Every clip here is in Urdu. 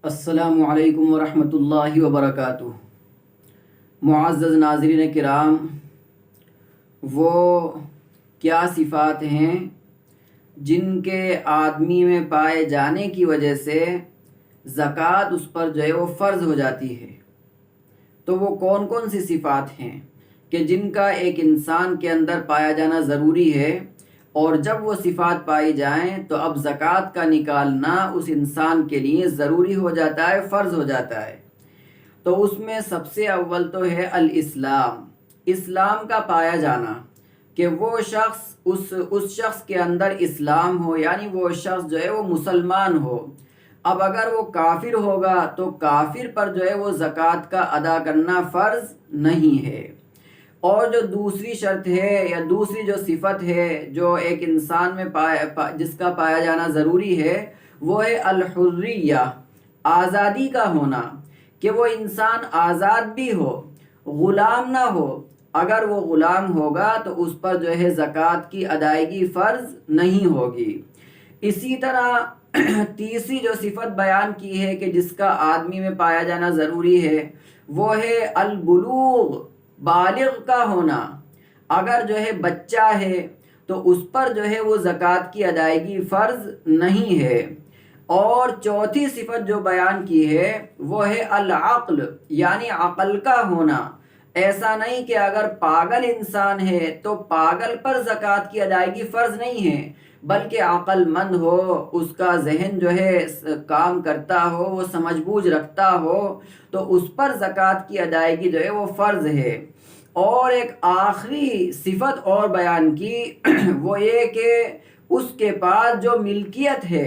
السلام علیکم ورحمۃ اللہ وبرکاتہ۔ معزز ناظرین کرام، وہ کیا صفات ہیں جن کے آدمی میں پائے جانے کی وجہ سے زکوٰۃ اس پر جو ہے وہ فرض ہو جاتی ہے؟ تو وہ کون کون سی صفات ہیں کہ جن کا ایک انسان کے اندر پایا جانا ضروری ہے، اور جب وہ صفات پائی جائیں تو اب زکوٰۃ کا نکالنا اس انسان کے لیے ضروری ہو جاتا ہے، فرض ہو جاتا ہے؟ تو اس میں سب سے اول تو ہے الاسلام، اسلام کا پایا جانا، کہ وہ شخص اس شخص کے اندر اسلام ہو، یعنی وہ شخص جو ہے وہ مسلمان ہو۔ اب اگر وہ کافر ہوگا تو کافر پر جو ہے وہ زکوٰۃ کا ادا کرنا فرض نہیں ہے۔ اور جو دوسری شرط ہے یا دوسری جو صفت ہے جو ایک انسان میں جس کا پایا جانا ضروری ہے، وہ ہے الحریہ، آزادی کا ہونا، کہ وہ انسان آزاد بھی ہو، غلام نہ ہو۔ اگر وہ غلام ہوگا تو اس پر جو ہے زکوٰۃ کی ادائیگی فرض نہیں ہوگی۔ اسی طرح تیسری جو صفت بیان کی ہے کہ جس کا آدمی میں پایا جانا ضروری ہے، وہ ہے البلوغ، بالغ کا ہونا۔ اگر جو ہے بچہ ہے تو اس پر جو ہے وہ زکوٰۃ کی ادائیگی فرض نہیں ہے۔ اور چوتھی صفت جو بیان کی ہے وہ ہے العقل، یعنی عقل کا ہونا۔ ایسا نہیں کہ اگر پاگل انسان ہے تو پاگل پر زکوٰۃ کی ادائیگی فرض نہیں ہے، بلکہ عقل مند ہو، اس کا ذہن جو ہے کام کرتا ہو، وہ سمجھ بوجھ رکھتا ہو، تو اس پر زکوٰۃ کی ادائیگی جو ہے وہ فرض ہے۔ اور ایک آخری صفت اور بیان کی وہ یہ کہ اس کے پاس جو ملکیت ہے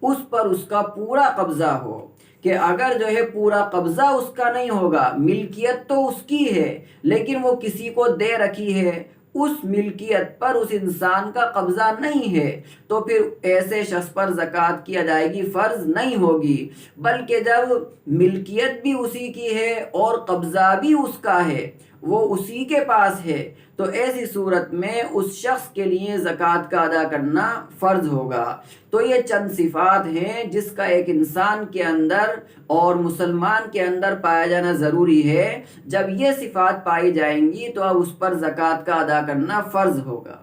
اس پر اس کا پورا قبضہ ہو، کہ اگر جو ہے پورا قبضہ اس کا نہیں ہوگا، ملکیت تو اس کی ہے لیکن وہ کسی کو دے رکھی ہے، اس ملکیت پر اس انسان کا قبضہ نہیں ہے، تو پھر ایسے شخص پر زکوٰۃ کی ادائیگی فرض نہیں ہوگی۔ بلکہ جب ملکیت بھی اسی کی ہے اور قبضہ بھی اس کا ہے، وہ اسی کے پاس ہے، تو ایسی صورت میں اس شخص کے لیے زکوٰۃ کا ادا کرنا فرض ہوگا۔ تو یہ چند صفات ہیں جس کا ایک انسان کے اندر اور مسلمان کے اندر پایا جانا ضروری ہے۔ جب یہ صفات پائی جائیں گی تو اب اس پر زکوٰۃ کا ادا کرنا فرض ہوگا۔